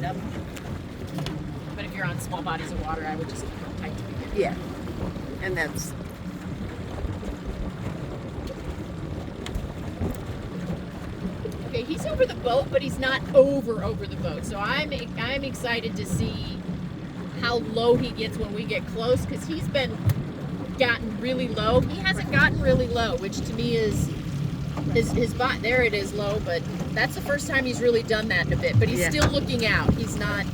it up. But if you're on small bodies of water, I would just keep them tight to begin with. Yeah. And that's... Okay, he's over the boat, but he's not over the boat. So I'm excited to see how low he gets when we get close, because he's been gotten really low. He hasn't gotten really low, which to me is his bot. There it is low, but that's the first time he's really done that in a bit. But he's still looking out. He's not. You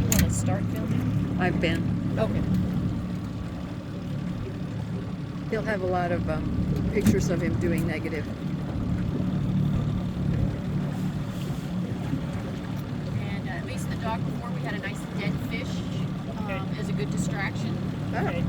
want to start filming? I've been. Okay. He'll have a lot of pictures of him doing negative. And at least the dock before, we had a nice dead fish as a good distraction. Okay.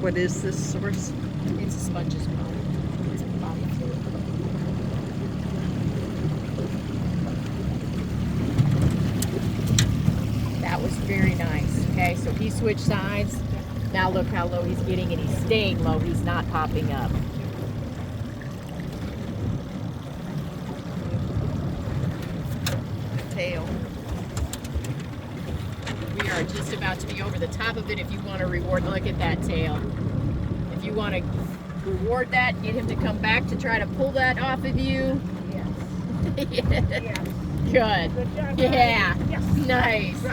What is this source? It's a sponge's body. It's a body fluid. That was very nice. Okay, so he switched sides. Now look how low he's getting, and he's staying low. He's not popping up. Tail. We are just about to be over the top of it. If you want to reward, look at that tail. If you want to reward that, get him to come back to try to pull that off of you. Yes. Yeah. Yes. Good. Good job. Yeah. Yes. Nice.